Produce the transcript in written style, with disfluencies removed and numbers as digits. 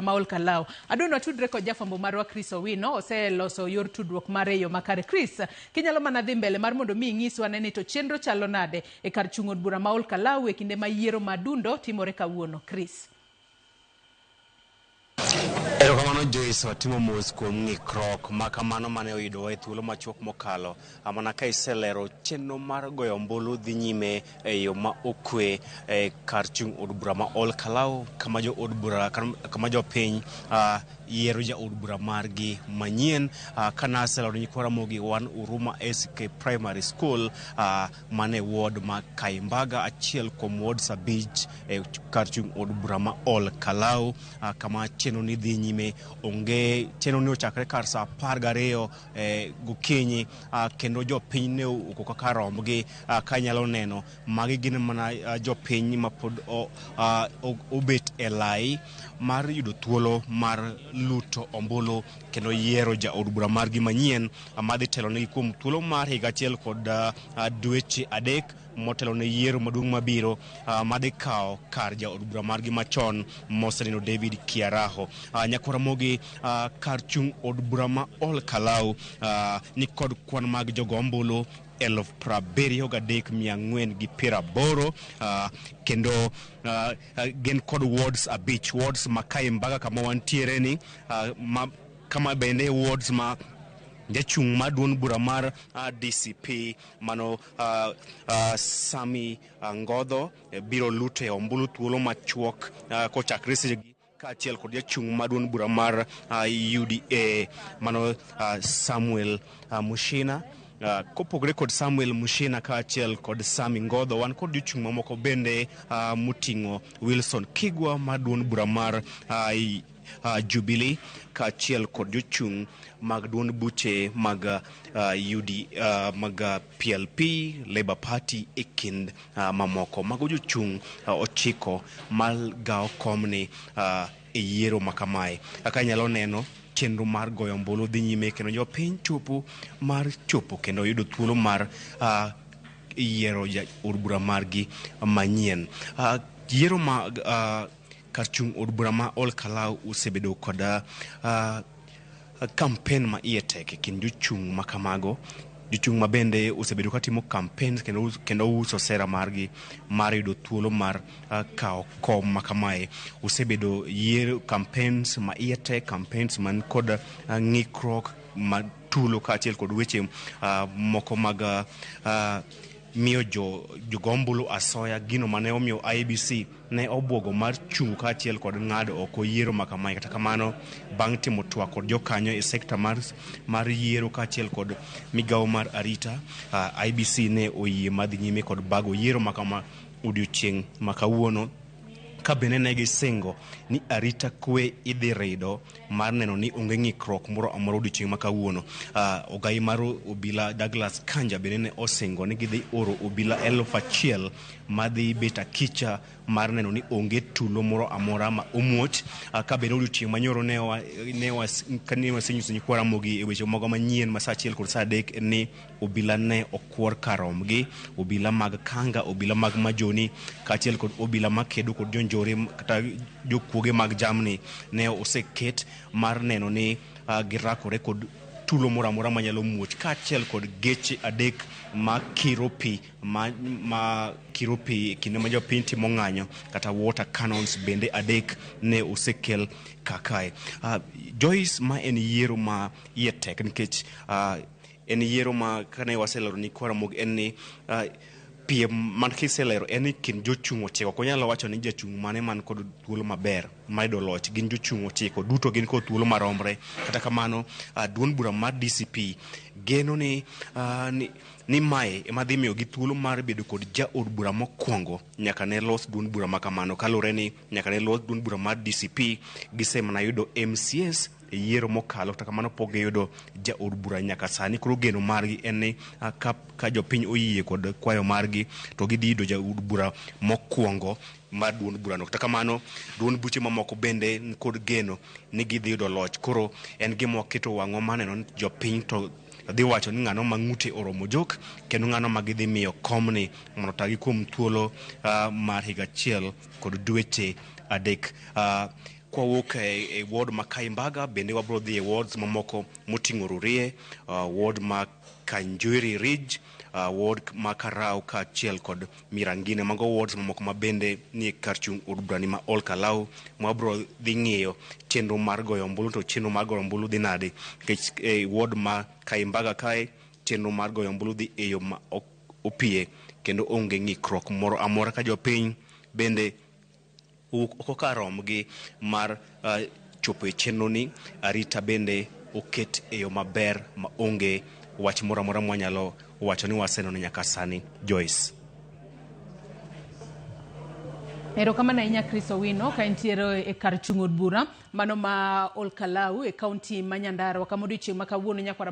ma Ol Kalou. Adwano tudre kod jafwambo marwa Chris Owino oseloso yor tudruok mare yo makare. Chris, kinyalo mana dhi mbele mar mondo mi nyiswa ne ni to chenro chalo nade e kar chung' od bura ma Ol Kalou e kinde ma yiero madundo timore kawuono. Chris. Erokamano Joyce watimo mos kuom ng'ikruok ma kamano mane oyudowa e thuolo machuok mokalo. Mana ka iselero chenro mar goyo ombulu dhi nyime e yo ma okwe kar chung' od bura ma Ol Kalou kama jo od bura kama jo piny yiero ja od bura margi manyien kana selero nyikwara mogi wan Uruma SK Primary School mane ward ma Kaimbaga achiel kuom wards abich kar chung' od bura ma Ol Kalou kama chenro ni dhi nyime onge chenro ni ochakre kar saa 12 gokinyi kendo jo piny ne ukoko ka romgi ka nyalo neno magi gin mana jo piny ma pod obet e lai mar yudo thuolo mar luto ombulu kendo yiero ja od bura margi manyien madhi telo negi kuom thuolo mar higa achiel kod dweche 3 motelo ne yiero maduong' mabiro madhi kawo kar ja od bura margi machon Mosenino David Kiaraho. Nyakwara mogi kar chung' od bura ma Ol Kalou ni kod kwan mag jogo ombulu 73,480 kendo gen kod wards abich wards ma Kaimbaga kama wantiere ni kama bende wards ma jachung' maduong' bura mar DCP mano Sami Ngodho biro lute ombulu thuolo machuok kochakre sejegi kaachiel kod jachung' maduong' bura mar UDA mano Samuel Mushina. Kopogre kod Samuel Mushina kaachiel kod Sami Ngodho wan kod jochung' mamoko bende muting'o Wilson Kigwa maduong' bura mar Jubilee kaachiel kod jochung' mag duond buche mag mag PLP Labour Party e kind mamoko mago jochung' 9 malgawo komni e yiero makamae. Kaka nyalo neno chenro mar goyo ombulu dhi nyime kendo jo piny chopo kendo yudo thuolo mar yiero ja od bura margi manyien. Yiero ma kar chung' od bura ma Ol Kalou osebedo kod campaign ma iye tek kind jochung' ma kamago, jochung' ma bende osebedo katimo campaigns kendo uso sera margi mar yudo thuolo mar kawo kom ma kamae. Osebedo yiero campaigns ma iye tek, campaigns man kod ng'ikruok matulo kaachiel kod weche moko mag miyo jogo ombulu asoya gino mane omiyo IEBC ne obwogo mar chung' kaachiel kod ng'ado oko yiero makamae. Kata kamano bang' timo twak kod jokanyo e sekta mar yiero kaachiel kod migawo mar arita, IEBC ne oyie madhi nyime kod bago yiero makama odiochieng' makawuono ka bende ne gisingo ni arita kwe idhi rido mar neno ni onge ng'ikruok moro amora odiochieng' makawuono. Ogai mar obila Douglas Kanja bende ne osingo ni gidhi oro obila 1,000 madhi bet akicha mar neno ni onge tulo moro amora ma omuoch. Ka bende odiochieng' manyoro ne wasenyiso nyikwara mogi e weche mogo manyien ma saa 1 kod saa 3 ni obila ne okwor karomgi, obila mag Kanga, obila mag Majoni kaachiel kod obila makedo kod jonjore kata jokuoge mag jamni ne oseket mar neno ni girakore kod tulo moro amora manyalo muoch kaachiel kod geche 3 ma kiro pi kinde ma jopiny timo ng'anyo kata water cannons bende 3 ne osekel kakae. Joyce, ma en yiero ma iye tek nikech en yiero ma kane waselero ni kwara mog en ni piem man kiselero en ni kin jochung' 9 ok onyalo wacho ni jachung' mane man kod thuolo maber mayudo loch gin jochung' 9 duto gin kod thuolo maromre. Kata kamano duond bura mar DCP geno ni mae ema dhi miyo gi thuolo mar bedo kod ja od bura mokwongo nyaka ne los duond bura makamano, kalure ni nyaka ne los duond bura mar DCP gisemana yudo MCS e yiero mokalo. Kata kamano pok giyudo ja od bura nyaka sani. Koro geno margi en ni ka jopiny oyie kod kwayo margi to gidhi yudo ja od bura mokwongo mar duond burano. Kata kamano duond buche mamoko bende kod geno ni gidhi yudo loch. Koro en gima waketo wang'o maneno ni jopiny to dhi wacho ni ng'ano mang'ute oromo jok kendo ng'ano magidhi miyo komni mondo tagi kuom thuolo mar higa achiel kod dweche 3. kwawuok e ward ma Kaimbaga bende wabro dhi e wards mamoko moting'o Rurie, ward ma Kanjuiri Ridge, ward ma Karau kaachiel kod Mirangine. Mago wards mamoko ma bende nie kar chung' od bura ni ma Ol Kalou, ma wabro dhi ng'iyo chenro mar goyo ombulu. To chenro mar goyo ombulu dhi nade nikech e ward ma Kaimbaga kae chenro mar goyo ombulu dhi e yo ma opie kendo onge ng'ikruok moro amora. Ka jopiny bende oko ka romgi mar chopo e chenro ni, arita bende oket e yo maber ma onge wach moro amora mwanyalo wacho ni wasenono nyaka sani. Joyce. Erokamano ahinya Chris Owino ka entiere e kar chung' od bura mano ma Ol Kalou e kaunti ma Nyandarua, kama odiochieng' ma kawuono nyakwara